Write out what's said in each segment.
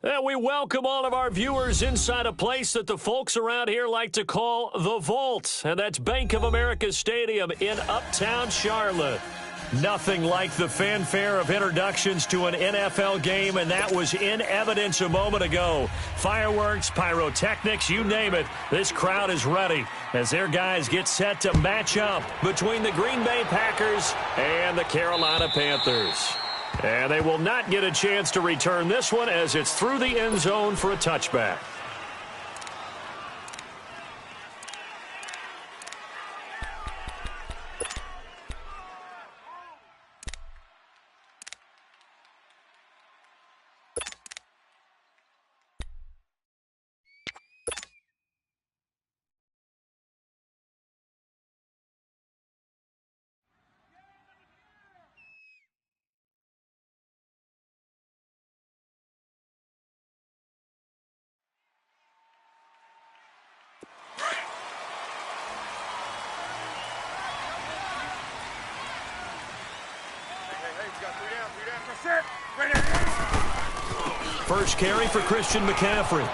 And we welcome all of our viewers inside a place that the folks around here like to call the Vault, and that's Bank of America Stadium in Uptown Charlotte. Nothing like the fanfare of introductions to an NFL game, and that was in evidence a moment ago. Fireworks, pyrotechnics, you name it. This crowd is ready as their guys get set to match up between the Green Bay Packers and the Carolina Panthers. And they will not get a chance to return this one as it's through the end zone for a touchback. First carry for Christian McCaffrey.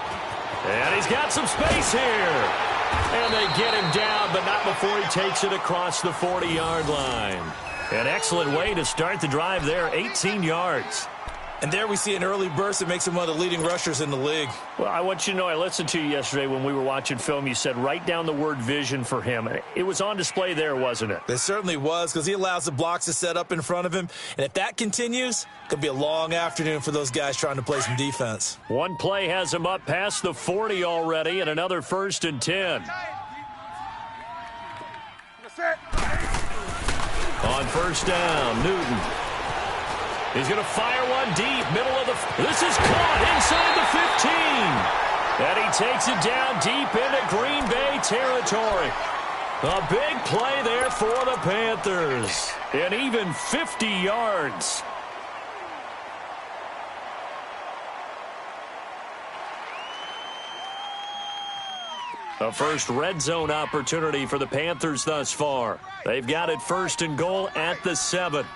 And he's got some space here. And they get him down, but not before he takes it across the 40-yard line. An excellent way to start the drive there, 18 yards. And there we see an early burst that makes him one of the leading rushers in the league. Well, I want you to know, I listened to you yesterday when we were watching film. You said write down the word vision for him. It was on display there, wasn't it? It certainly was, because he allows the blocks to set up in front of him. And if that continues, it could be a long afternoon for those guys trying to play some defense. One play has him up past the 40 already, and another 1st and 10. On first down, Newton. He's going to fire one deep, middle of the... This is caught inside the 15. And he takes it down deep into Green Bay territory. A big play there for the Panthers. And even 50 yards. A first red zone opportunity for the Panthers thus far. They've got it 1st and goal at the 7.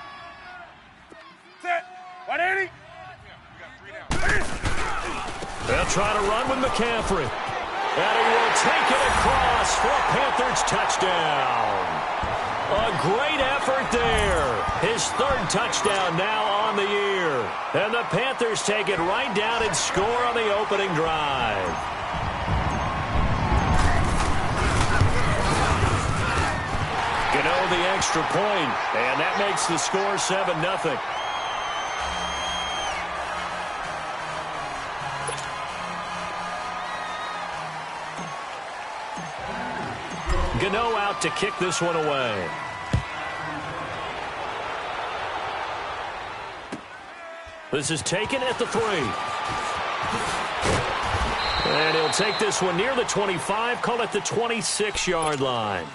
They'll try to run with McCaffrey. And he will take it across for a Panthers touchdown. A great effort there. His 3rd touchdown now on the year. And the Panthers take it right down and score on the opening drive. Gano the extra point, and that makes the score 7-0. Gano out to kick this one away. This is taken at the 3. And he'll take this one near the 25, call it the 26-yard line.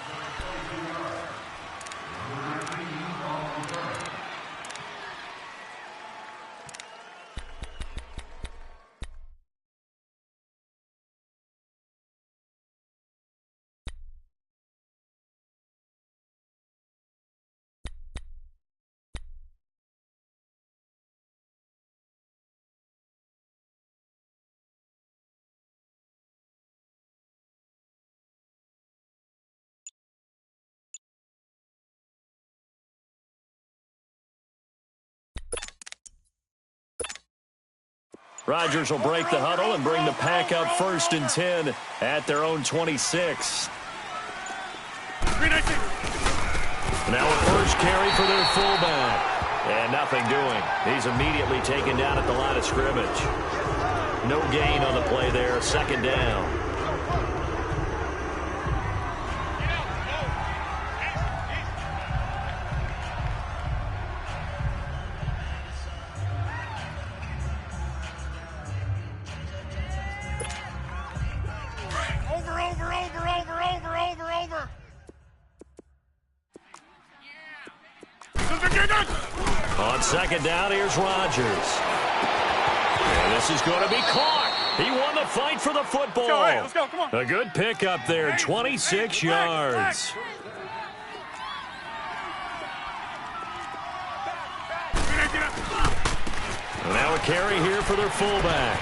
Rodgers will break the huddle and bring the pack up 1st and 10 at their own 26. Now a first carry for their fullback. And nothing doing. He's immediately taken down at the line of scrimmage. No gain on the play there. 2nd down. On 2nd down, here's Rodgers. And this is going to be caught. He won the fight for the football. Let's go, come on. A good pickup there, 26 yards. Now a carry here for their fullback.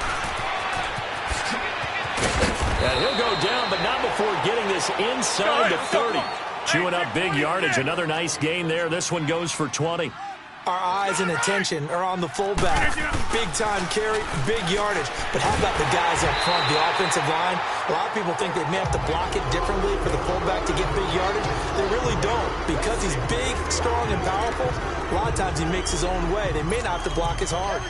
And he'll go down, but not before getting this inside the 30. Chewing up big yardage. Another nice gain there. This one goes for 20. Our eyes and attention are on the fullback. Big-time carry, big yardage. But how about the guys up front, the offensive line? A lot of people think they may have to block it differently for the fullback to get big yardage. They really don't. Because he's big, strong, and powerful, a lot of times he makes his own way. They may not have to block as hard.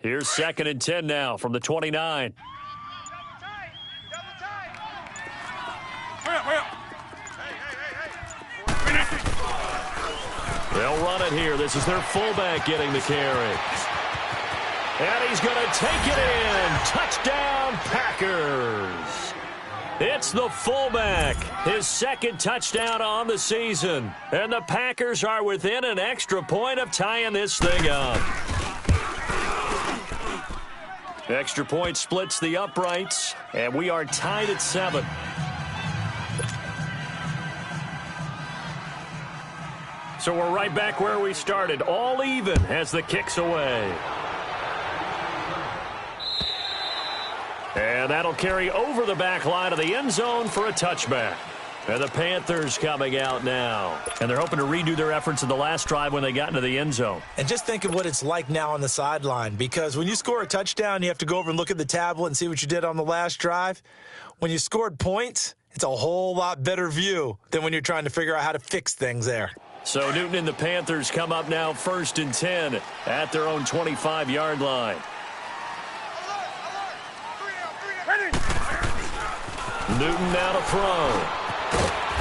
Here's 2nd and 10 now from the 29. They'll run it here. This is their fullback getting the carry. And he's going to take it in. Touchdown, Packers. It's the fullback, his 2nd touchdown on the season. And the Packers are within an extra point of tying this thing up. Extra point splits the uprights, and we are tied at 7. So we're right back where we started, all even as the kick's away. And that'll carry over the back line of the end zone for a touchback. And the Panthers coming out now. And they're hoping to redo their efforts in the last drive when they got into the end zone. And just think of what it's like now on the sideline, because when you score a touchdown, you have to go over and look at the tablet and see what you did on the last drive. When you scored points, it's a whole lot better view than when you're trying to figure out how to fix things there. So Newton and the Panthers come up now 1st and 10 at their own 25-yard line. Newton now to throw.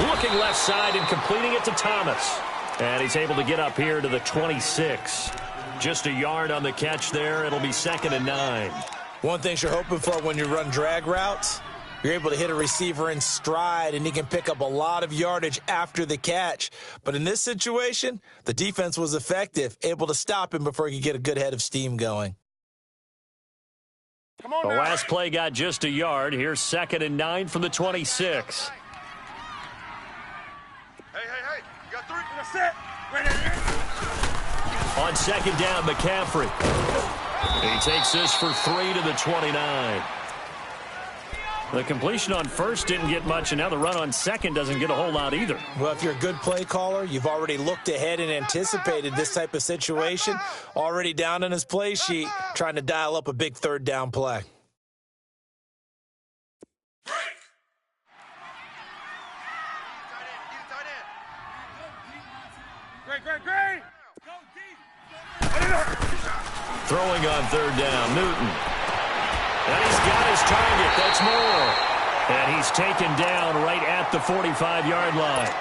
Looking left side and completing it to Thomas. And he's able to get up here to the 26. Just a yard on the catch there. It'll be 2nd and 9. One thing you're hoping for when you run drag routes, you're able to hit a receiver in stride, and he can pick up a lot of yardage after the catch. But in this situation, the defense was effective, able to stop him before he could get a good head of steam going. The last play got just a yard. Here's 2nd and 9 from the 26. Hey, you got 3. That's it. On 2nd down, McCaffrey. He takes this for 3 to the 29. The completion on 1st didn't get much, and now the run on 2nd doesn't get a whole lot either. Well, if you're a good play caller, you've already looked ahead and anticipated this type of situation. Already down in his play sheet, trying to dial up a big 3rd down play. Great. Throwing on 3rd down, Newton. And he's got his target. That's more. And he's taken down right at the 45-yard line.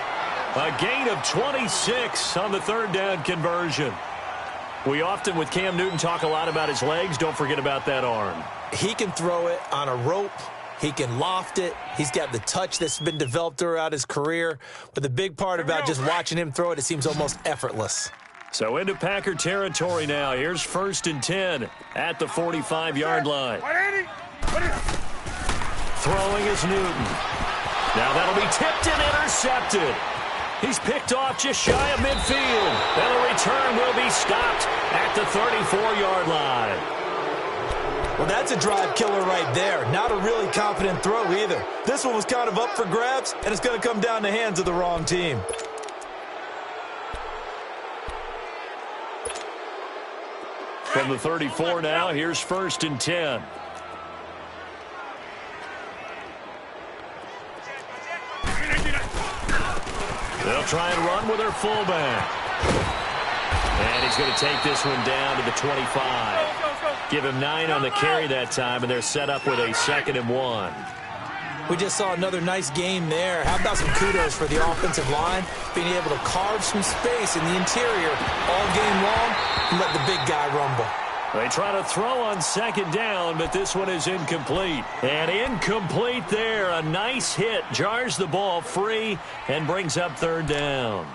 A gain of 26 on the 3rd down conversion. We often, with Cam Newton, talk a lot about his legs. Don't forget about that arm. He can throw it on a rope. He can loft it. He's got the touch that's been developed throughout his career. But the big part about just watching him throw it, it seems almost effortless. So into Packer territory now. Here's 1st and 10 at the 45-yard line. Throwing is Newton. Now that'll be tipped and intercepted. He's picked off just shy of midfield. And the return will be stopped at the 34-yard line. Well, that's a drive killer right there. Not a really confident throw either. This one was kind of up for grabs, and it's going to come down the hands of the wrong team. From the 34 now, here's 1st and 10. They'll try and run with their fullback. And he's going to take this one down to the 25. Give him 9 on the carry that time, and they're set up with a 2nd and 1. We just saw another nice game there. How about some kudos for the offensive line, being able to carve some space in the interior all game long and let the big guy rumble. They try to throw on second down, but this one is incomplete. And incomplete there. A nice hit. Jars the ball free and brings up third down.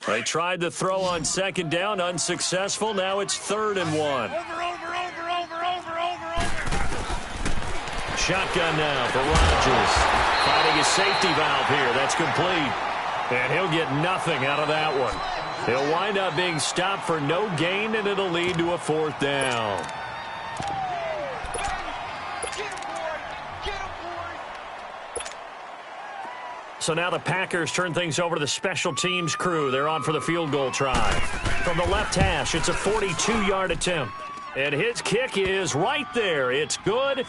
They tried to throw on second down, unsuccessful. Now it's 3rd and 1. Over. Shotgun now for Rodgers. Finding his safety valve here. That's complete. And he'll get nothing out of that one. He'll wind up being stopped for no gain, and it'll lead to a 4th down. So now the Packers turn things over to the special teams crew. They're on for the field goal try. From the left hash, it's a 42-yard attempt. And his kick is right there. It's good.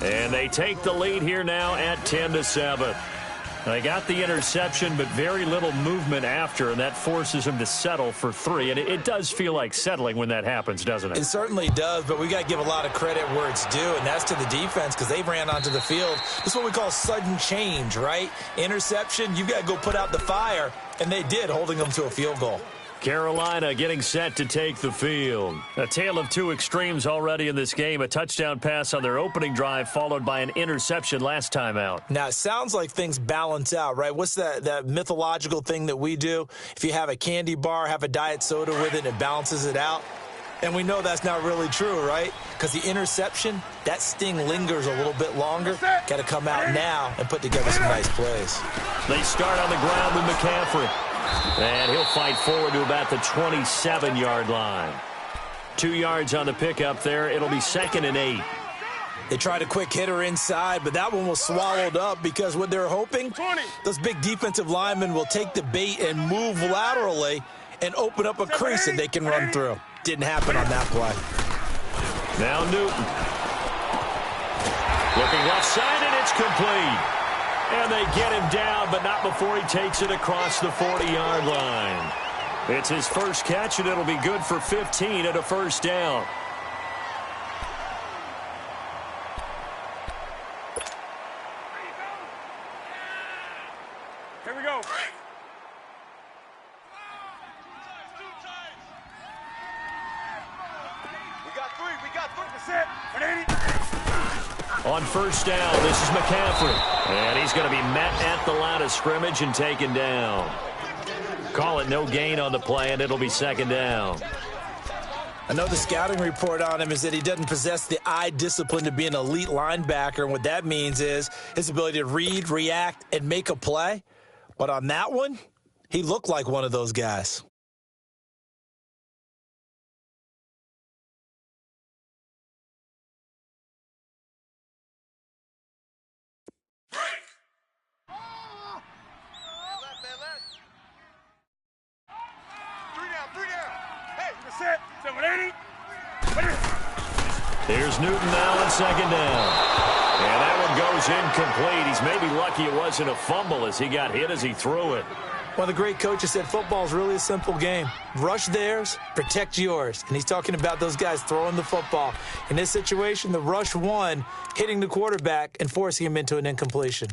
And they take the lead here now at 10-7. They got the interception, but very little movement after, and that forces them to settle for 3. And it does feel like settling when that happens, doesn't it? It certainly does, but we got to give a lot of credit where it's due, and that's to the defense because they ran onto the field. This is what we call sudden change, right? Interception, you've got to go put out the fire, and they did, holding them to a field goal. Carolina getting set to take the field. A tale of two extremes already in this game. A touchdown pass on their opening drive followed by an interception last time out. Now, it sounds like things balance out, right? What's that mythological thing that we do? If you have a candy bar, have a diet soda with it, and it balances it out. And we know that's not really true, right? Because the interception, that sting lingers a little bit longer. Got to come out now and put together some nice plays. They start on the ground with McCaffrey. And he'll fight forward to about the 27-yard line. 2 yards on the pickup there. It'll be 2nd and 8. They tried a quick hitter inside, but that one was swallowed up because what they're hoping, those big defensive linemen will take the bait and move laterally and open up a crease that they can run through. Didn't happen on that play. Now Newton. Looking left side, and it's complete. And they get him down, but not before he takes it across the 40-yard line. It's his first catch, and it'll be good for 15 at a first down. Here we go. We got three. That's it. 180. On first down, this is McCaffrey. And he's going to be met at the line of scrimmage and taken down. Call it no gain on the play, and it'll be 2nd down. I know the scouting report on him is that he doesn't possess the eye discipline to be an elite linebacker. And what that means is his ability to read, react, and make a play. But on that one, he looked like one of those guys. Here's Newton now on 2nd down. And that one goes incomplete. He's maybe lucky it wasn't a fumble as he got hit as he threw it. One of the great coaches said football is really a simple game. Rush theirs, protect yours. And he's talking about those guys throwing the football. In this situation, the rush won, hitting the quarterback and forcing him into an incompletion.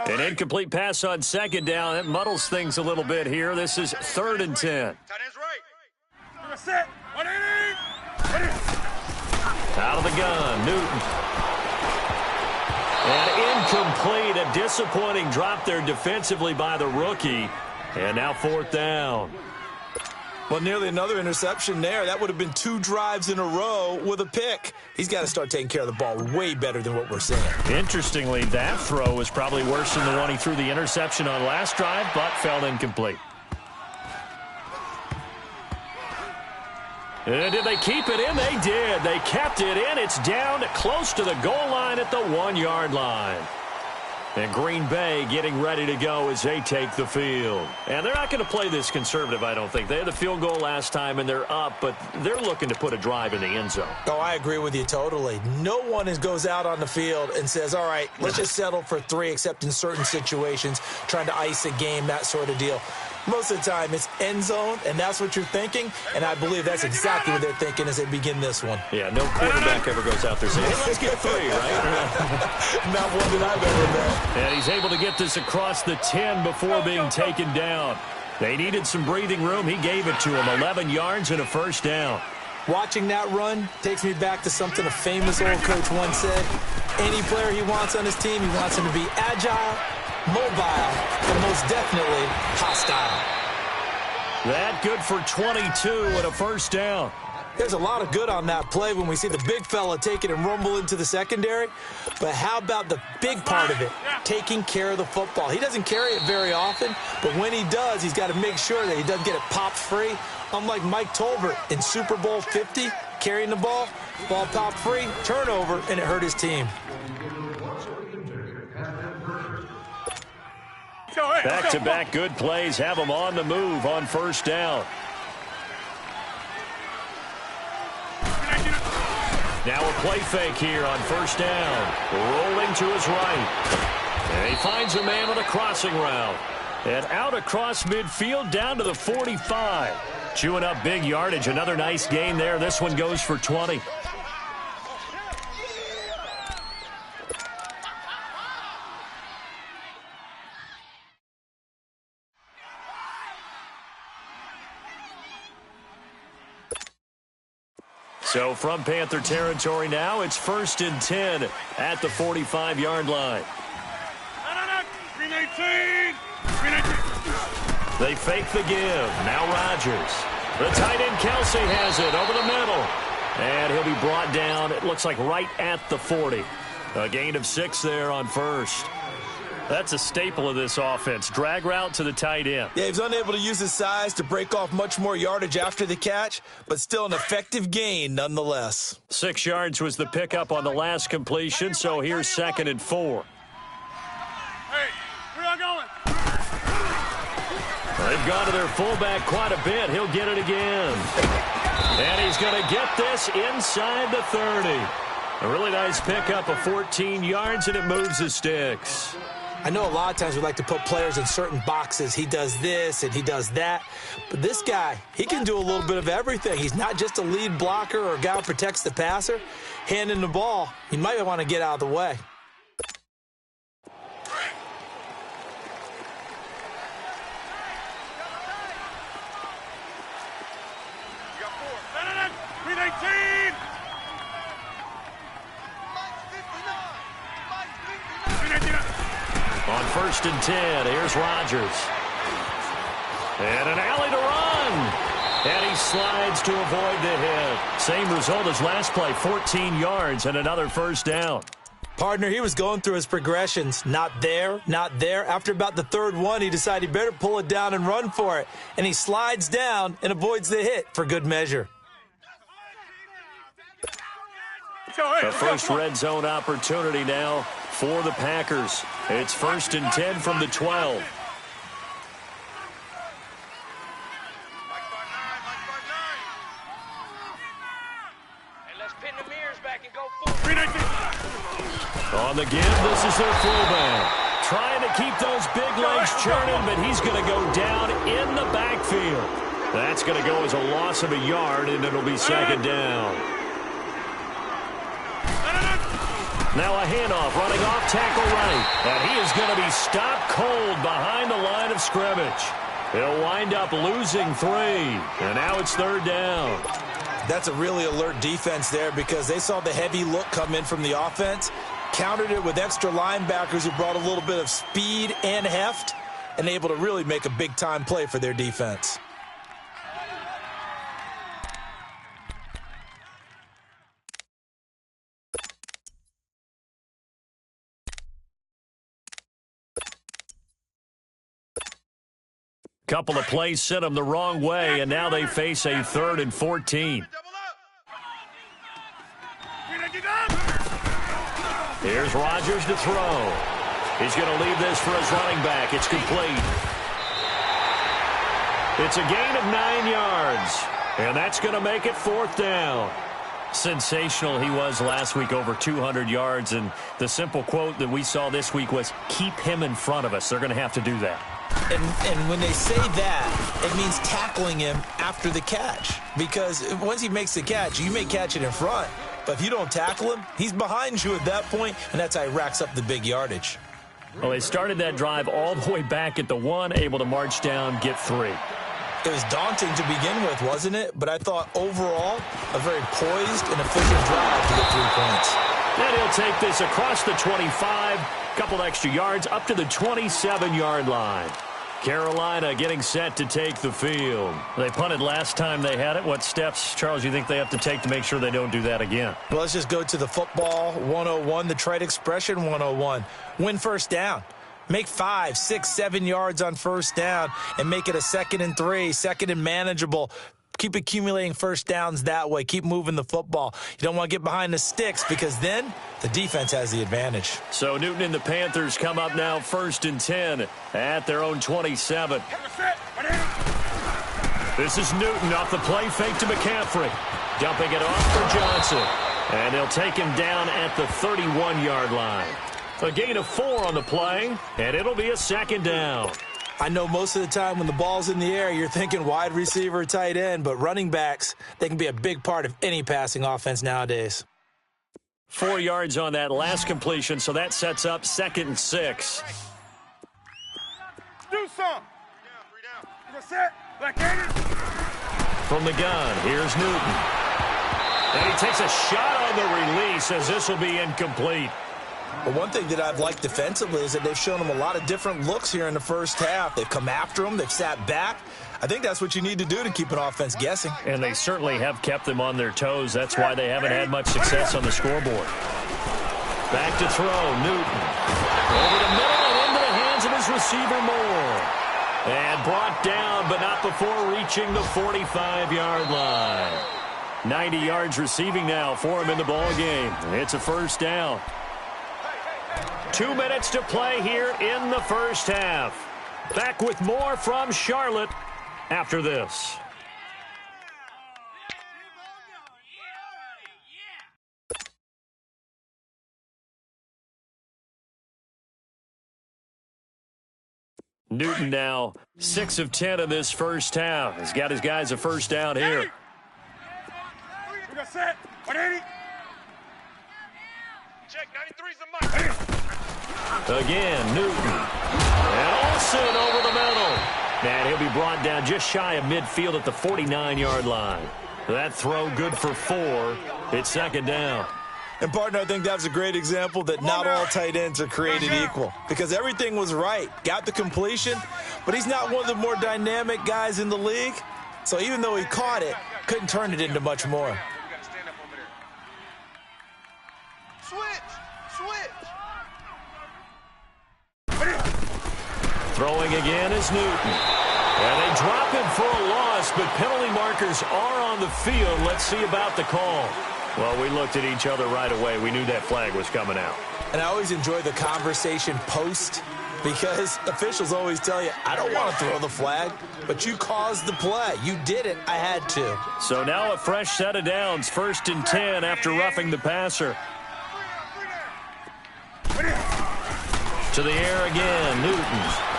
An incomplete pass on 2nd down. That muddles things a little bit here. This is 3rd and 10. Tight end's right. Set. 180. Out of the gun, Newton. And incomplete. A disappointing drop there defensively by the rookie. And now 4th down. Well, nearly another interception there. That would have been 2 drives in a row with a pick. He's got to start taking care of the ball way better than what we're seeing. Interestingly, that throw was probably worse than the one he threw the interception on last drive, but fell incomplete. And did they keep it in? They did. They kept it in. It's down close to the goal line at the 1-yard line. And Green Bay getting ready to go as they take the field. And they're not going to play this conservative, I don't think. They had the field goal last time, and they're up, but they're looking to put a drive in the end zone. Oh, I agree with you totally. No one goes out on the field and says, all right, let's just settle for 3, except in certain situations, trying to ice a game, that sort of deal. Most of the time, it's end zone, and that's what you're thinking, and I believe that's exactly what they're thinking as they begin this one. Yeah, no quarterback ever goes out there saying, hey, let's get 3, right? Not one that I've ever met. And he's able to get this across the 10 before being taken down. They needed some breathing room. He gave it to him, 11 yards and a first down. Watching that run takes me back to something a famous old coach once said. Any player he wants on his team, he wants him to be agile, mobile, and most definitely hostile. That good for 22 and a first down. There's a lot of good on that play when we see the big fella take it and rumble into the secondary. But how about the big part of it, taking care of the football? He doesn't carry it very often, but when he does, he's got to make sure that he doesn't get it popped free. Unlike Mike Tolbert in Super Bowl 50, carrying the ball popped free, turnover, and it hurt his team. Back-to-back good plays have them on the move on first down. Now a play fake here on first down. Rolling to his right. And he finds a man on a crossing route. And out across midfield down to the 45. Chewing up big yardage. Another nice gain there. This one goes for 20. So from Panther territory now, it's 1st and 10 at the 45-yard line. They fake the give. Now Rodgers. The tight end Kelsey has it over the middle. And he'll be brought down, it looks like right at the 40. A gain of 6 there on first. That's a staple of this offense. Drag route to the tight end. Yeah, he's unable to use his size to break off much more yardage after the catch, but still an effective gain nonetheless. 6 yards was the pickup on the last completion, so here's 2nd and 4. Hey, where y'all going? They've gone to their fullback quite a bit. He'll get it again. And he's going to get this inside the 30. A really nice pickup of 14 yards, and it moves the sticks. I know a lot of times we like to put players in certain boxes. He does this and he does that. But this guy, he can do a little bit of everything. He's not just a lead blocker or a guy who protects the passer. Handing the ball, he might want to get out of the way. You got 4. 319. On 1st and 10, here's Rodgers. And an alley to run. And he slides to avoid the hit. Same result as last play, 14 yards and another first down. Partner, he was going through his progressions. Not there, not there. After about the 3rd one, he decided he better pull it down and run for it. And he slides down and avoids the hit for good measure. The first red zone opportunity now for the Packers. It's 1st and 10 from the 12. On the give, this is their fullback. Trying to keep those big legs churning, but he's going to go down in the backfield. That's going to go as a loss of a yard, and it'll be 2nd down. Now a handoff, running off tackle right. And he is going to be stopped cold behind the line of scrimmage. He'll wind up losing 3. And now it's 3rd down. That's a really alert defense there because they saw the heavy look come in from the offense, countered it with extra linebackers who brought a little bit of speed and heft, and able to really make a big-time play for their defense. Couple of plays sent them the wrong way, and now they face a 3rd and 14. Here's Rodgers to throw. He's going to leave this for his running back. It's complete. It's a gain of 9 yards, and that's going to make it 4th down. Sensational he was last week, over 200 yards, and the simple quote that we saw this week was, keep him in front of us. They're going to have to do that. And when they say that, it means tackling him after the catch, because once he makes the catch, you may catch it in front, but if you don't tackle him, he's behind you at that point, and that's how he racks up the big yardage. Well, they started that drive all the way back at the 1, able to march down, get 3. It was daunting to begin with, wasn't it? But I thought overall, a very poised and efficient drive to get 3 points. Then he'll take this across the 25, couple extra yards, up to the 27-yard line. Carolina getting set to take the field. They punted last time they had it. What steps, Charles, you think they have to take to make sure they don't do that again? Well, let's just go to the football 101, the trite expression 101. Win first down. Make 5, 6, 7 yards on first down and make it a 2nd and 3, 2nd and manageable. Keep accumulating first downs that way. Keep moving the football. You don't want to get behind the sticks because then the defense has the advantage. So Newton and the Panthers come up now 1st and 10 at their own 27. This is Newton off the play fake to McCaffrey. Dumping it off for Johnson. And they'll take him down at the 31-yard line. A gain of 4 on the play, and it'll be a 2nd down. I know most of the time when the ball's in the air, you're thinking wide receiver, tight end, but running backs, they can be a big part of any passing offense nowadays. 4 yards on that last completion, so that sets up 2nd and 6. Do some. 3 down. You're set. Black-handed. From the gun, here's Newton. And he takes a shot on the release as this will be incomplete. But one thing that I've liked defensively is that they've shown him a lot of different looks here in the first half. They've come after him. They've sat back. I think that's what you need to do to keep an offense guessing. And they certainly have kept them on their toes. That's why they haven't had much success on the scoreboard. Back to throw, Newton. Over the middle and into the hands of his receiver, Moore. And brought down, but not before reaching the 45-yard line. 90 yards receiving now for him in the ball game. It's a first down. 2 minutes to play here in the first half. Back with more from Charlotte after this. Newton now 6 of 10 in this first half. He's got his guys a first down here. We got set. 180. Check 93's the mic. Again, Newton. And Olsen over the middle. And he'll be brought down just shy of midfield at the 49-yard line. That throw good for 4. It's 2nd down. And, partner, I think that was a great example that not all tight ends are created equal. Because everything was right. Got the completion, but he's not one of the more dynamic guys in the league. So even though he caught it, couldn't turn it into much more. Throwing again is Newton. And they drop him for a loss, but penalty markers are on the field. Let's see about the call. Well, we looked at each other right away. We knew that flag was coming out. And I always enjoy the conversation post because officials always tell you, I don't want to throw the flag, but you caused the play. You did it. I had to. So now a fresh set of downs. 1st and 10 after roughing the passer. To the air again, Newton.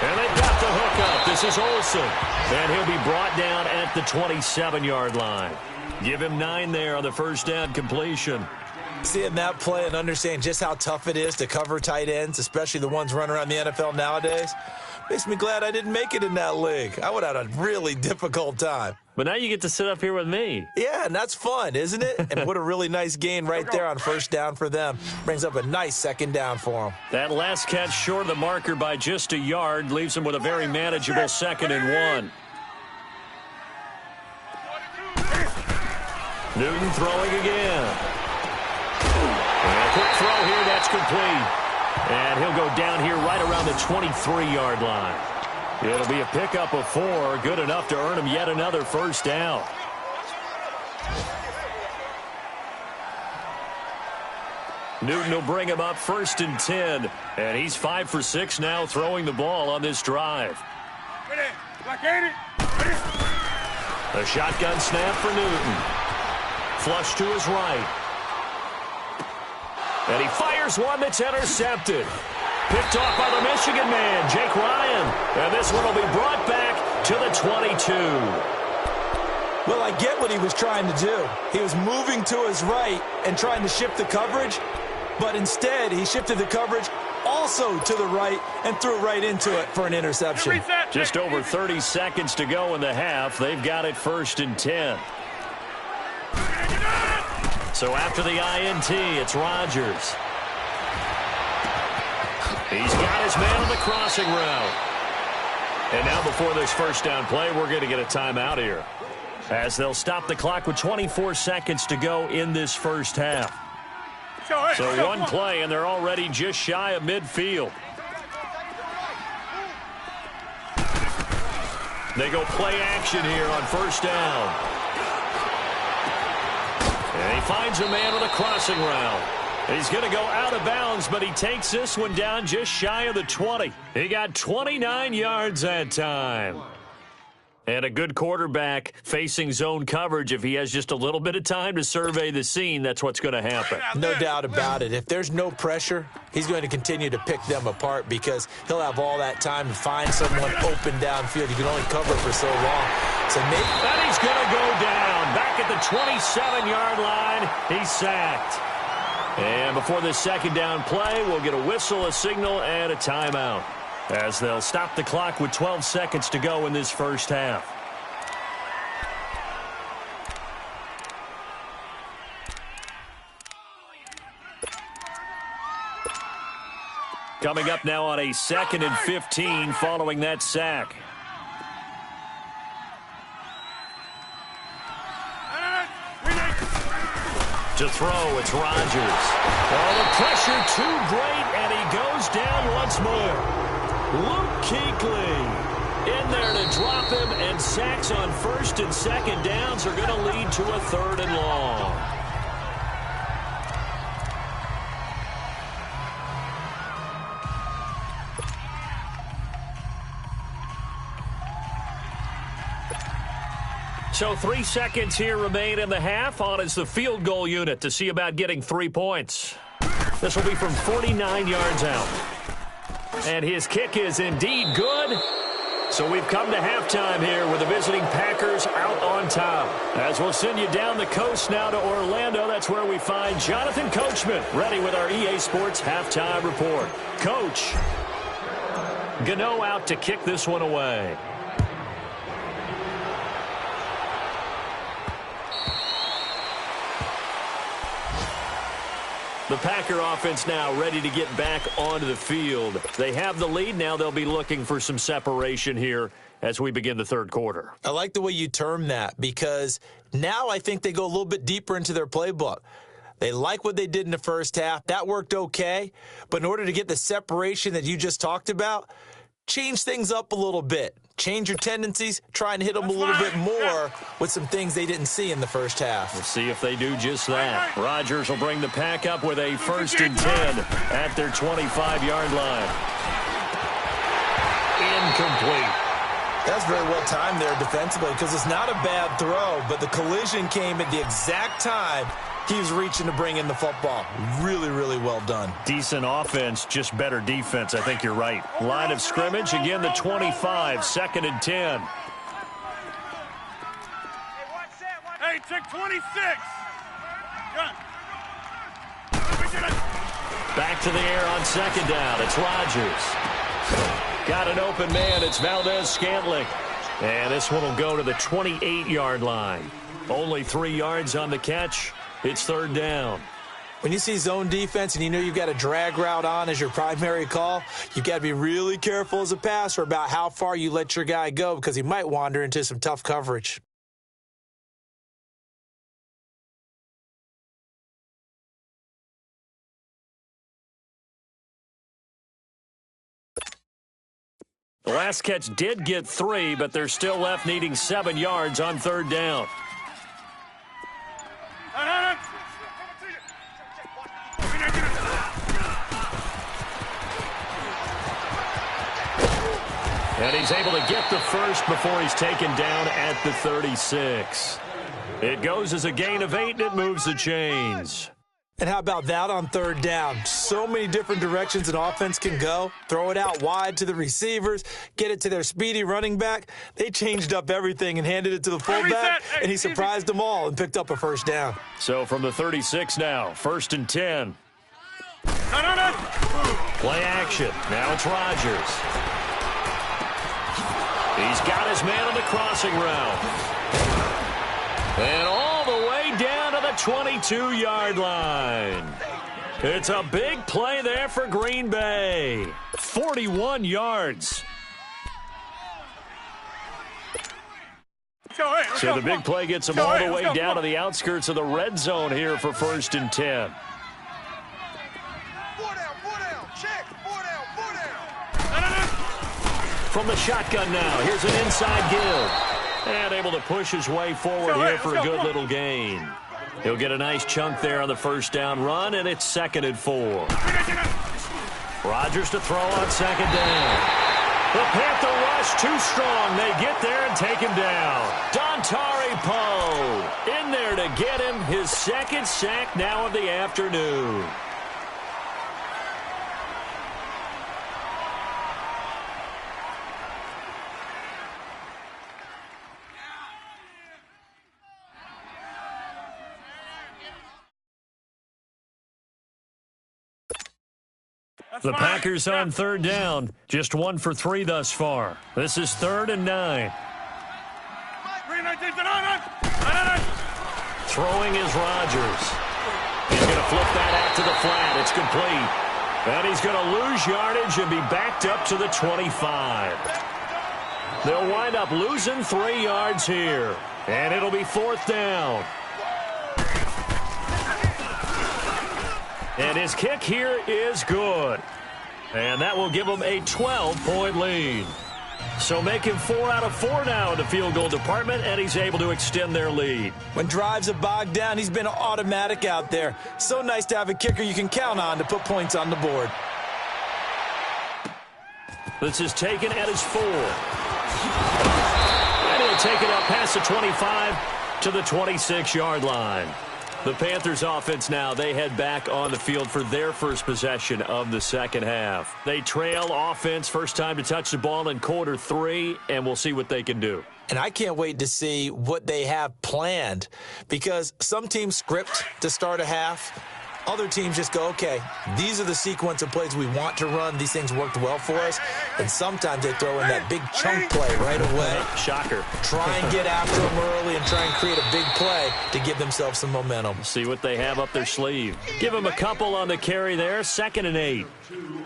And they've got the hook up. This is Olsen. And he'll be brought down at the 27-yard line. Give him 9 there on the first down completion. Seeing that play and understanding just how tough it is to cover tight ends, especially the ones running around the NFL nowadays, makes me glad I didn't make it in that league. I would have had a really difficult time. But now you get to sit up here with me. Yeah, and that's fun, isn't it? And put a really nice gain right there on first down for them. Brings up a nice 2nd down for them. That last catch short of the marker by just a yard leaves them with a very manageable 2nd and 1. Newton throwing again. And a quick throw here, that's complete. And he'll go down here right around the 23-yard line. It'll be a pickup of 4, good enough to earn him yet another first down. Newton will bring him up 1st and 10. And he's 5 for 6 now throwing the ball on this drive. A shotgun snap for Newton. Flush to his right. And he fires one that's intercepted. Picked off by the Michigan man, Jake Ryan. And this one will be brought back to the 22. Well, I get what he was trying to do. He was moving to his right and trying to shift the coverage, but instead he shifted the coverage also to the right and threw right into it for an interception. Just over 30 seconds to go in the half. They've got it 1st and 10. So after the INT, it's Rodgers. He's got his man on the crossing route. And now before this first down play, we're going to get a timeout here, as they'll stop the clock with 24 seconds to go in this first half. So one play, and they're already just shy of midfield. They go play action here on 1st down. And he finds a man with a crossing route. He's going to go out of bounds, but he takes this one down just shy of the 20. He got 29 yards that time. And a good quarterback facing zone coverage, if he has just a little bit of time to survey the scene, that's what's going to happen. No doubt about it. If there's no pressure, he's going to continue to pick them apart because he'll have all that time to find someone open downfield. You can only cover for so long. So maybe... And he's going to go down. Back at the 27-yard line, he's sacked. And before this second down play, we'll get a whistle, a signal, and a timeout, as they'll stop the clock with 12 seconds to go in this first half. Coming up now on a 2nd and 15 following that sack. To throw, it's Rodgers. Oh, the pressure too great, and he goes down once more. Luke Kuechly in there to drop him, and sacks on 1st and 2nd downs are going to lead to a 3rd and long. So 3 seconds here remain in the half. On is the field goal unit to see about getting 3 points. This will be from 49 yards out. And his kick is indeed good. So we've come to halftime here with the visiting Packers out on top. As we'll send you down the coast now to Orlando, that's where we find Jonathan Coachman ready with our EA Sports halftime report. Coach, Gano out to kick this one away. The Packer offense now ready to get back onto the field. They have the lead. Now they'll be looking for some separation here as we begin the third quarter. I like the way you term that because now I think they go a little bit deeper into their playbook. They like what they did in the first half. That worked okay. But in order to get the separation that you just talked about, change things up a little bit. Change your tendencies. Try and hit them a little bit more with some things they didn't see in the first half. We'll see if they do just that. Rodgers will bring the Pack up with a 1st and 10 at their 25-yard line. Incomplete. That's very well timed there defensively because it's not a bad throw, but the collision came at the exact time he was reaching to bring in the football. Really, really well done. Decent offense, just better defense. I think you're right. Line of scrimmage, again, the 25, 2nd and 10. Hey, check 26. Back to the air on 2nd down. It's Rodgers. Got an open man. It's Valdez-Scantling. And this one will go to the 28-yard line. Only 3 yards on the catch. It's 3rd down. When you see zone defense and you know you've got a drag route on as your primary call, you've got to be really careful as a passer about how far you let your guy go because he might wander into some tough coverage. The last catch did get 3, but they're still left needing 7 yards on 3rd down. And he's able to get the first before he's taken down at the 36. It goes as a gain of 8, and it moves the chains. And how about that on third down? So many different directions an offense can go. Throw it out wide to the receivers, get it to their speedy running back. They changed up everything and handed it to the fullback, and he surprised them all and picked up a first down. So from the 36 now, 1st and 10. Play action. Now it's Rodgers. He's got his man on the crossing route. And all the way down to the 22-yard line. It's a big play there for Green Bay. 41 yards. So the big play gets them all the way down to the outskirts of the red zone here for 1st and 10. From the shotgun now, here's an inside give. And able to push his way forward here for a good little gain. He'll get a nice chunk there on the first down run, and it's 2nd and 4. Rodgers to throw on 2nd down. The Panther rush too strong. They get there and take him down. Dontari Poe in there to get him his 2nd sack now of the afternoon. The Packers on 3rd down. Just 1 for 3 thus far. This is 3rd and 9. Throwing is Rodgers. He's going to flip that out to the flat. It's complete. And he's going to lose yardage and be backed up to the 25. They'll wind up losing 3 yards here. And it'll be 4th down. And his kick here is good. And that will give him a 12-point lead. So make him 4 out of 4 now in the field goal department, and he's able to extend their lead. When drives are bogged down, he's been automatic out there. So nice to have a kicker you can count on to put points on the board. This is taken at his 4. And he'll take it up past the 25 to the 26-yard line. The Panthers offense now, they head back on the field for their first possession of the second half. They trail offense, first time to touch the ball in quarter 3, and we'll see what they can do. And I can't wait to see what they have planned, because some teams script to start a half. Other teams just go, okay, these are the sequence of plays we want to run. These things worked well for us. And sometimes they throw in that big chunk play right away. Shocker. Try and get after them early and try and create a big play to give themselves some momentum. See what they have up their sleeve. Give them a couple on the carry there, 2nd and 8.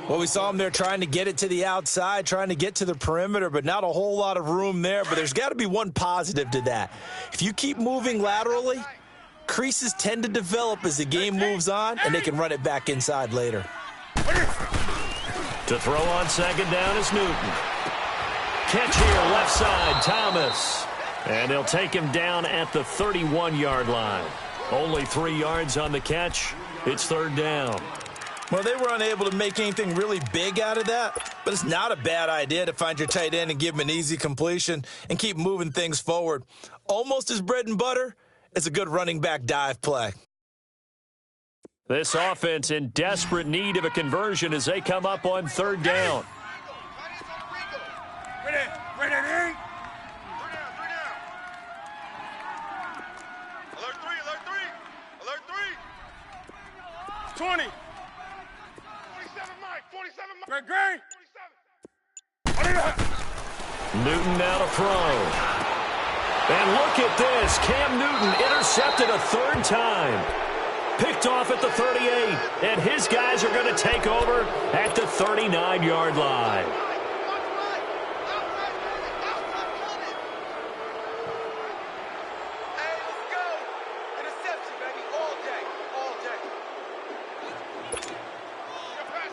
Well, we saw them there trying to get it to the outside, trying to get to the perimeter, but not a whole lot of room there. But there's got to be one positive to that. If you keep moving laterally, creases tend to develop as the game moves on, and they can run it back inside later. To throw on 2nd down is Newton. Catch here, left side, Thomas. And they'll take him down at the 31-yard line. Only 3 yards on the catch. It's 3rd down. Well, they were unable to make anything really big out of that, but it's not a bad idea to find your tight end and give him an easy completion and keep moving things forward. Almost as bread and butter. It's a good running back dive play. This offense in desperate need of a conversion as they come up on 3rd down. Alert 3, alert 3, alert 3. 20. 47 Mike, 47 Mike. Great. 47. Newton now to throw. And look at this. Cam Newton intercepted a 3rd time. Picked off at the 38. And his guys are going to take over at the 39-yard line.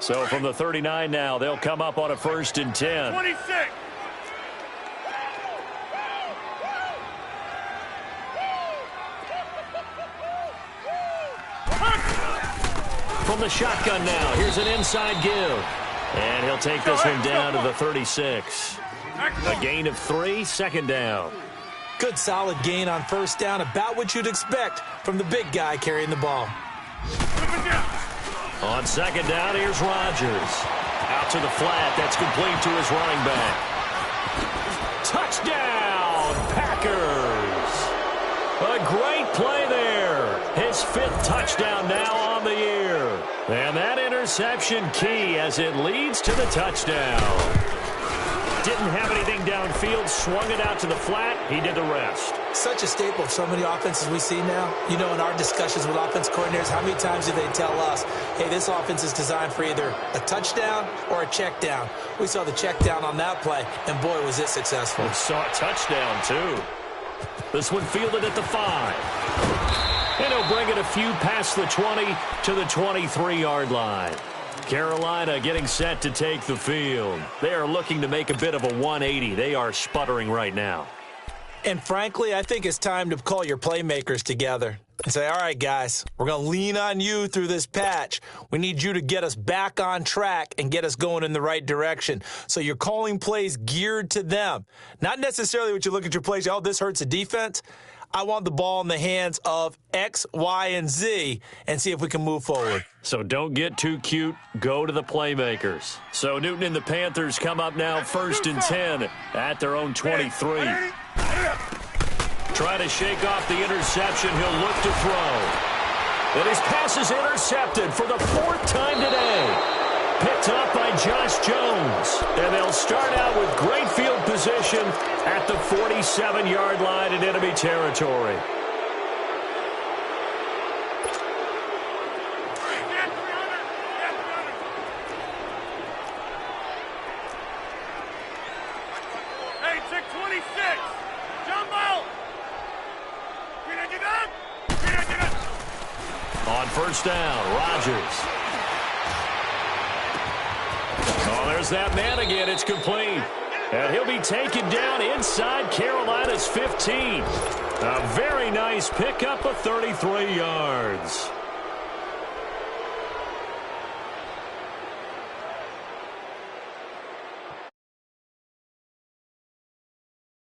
So from the 39 now, they'll come up on a 1st and 10. 26. From the shotgun now, here's an inside give. And he'll take this one down to the 36. A gain of 3, second down. Good solid gain on first down, about what you'd expect from the big guy carrying the ball. On second down, here's Rodgers. Out to the flat, that's complete to his running back. Touchdown, Packers! A great play there. His 5th touchdown now on the year. And that interception key as it leads to the touchdown. Didn't have anything downfield, swung it out to the flat. He did the rest. Such a staple of so many offenses we see now. You know, in our discussions with offense coordinators, how many times do they tell us, hey, this offense is designed for either a touchdown or a check down. We saw the check down on that play, and boy, was it successful. We saw a touchdown, too. This one fielded at the 5. And he'll bring it a few past the 20 to the 23-yard line. Carolina getting set to take the field. They are looking to make a bit of a 180. They are sputtering right now. And frankly, I think it's time to call your playmakers together and say, all right, guys, we're going to lean on you through this patch. We need you to get us back on track and get us going in the right direction. So you're calling plays geared to them. Not necessarily what you look at your plays, oh, this hurts the defense. I want the ball in the hands of X, Y, and Z and see if we can move forward. So don't get too cute. Go to the playmakers. So Newton and the Panthers come up now 1st and 10 at their own 23. Try to shake off the interception. He'll look to throw. And his pass is intercepted for the 4th time today. Picked up by Josh Jones. And they'll start out with great field position at the 47-yard line in enemy territory. Hey, check 26. Jumbo. On first down, Rodgers. Oh, there's that man again. It's complete. And he'll be taken down inside Carolina's 15. A very nice pickup of 33 yards.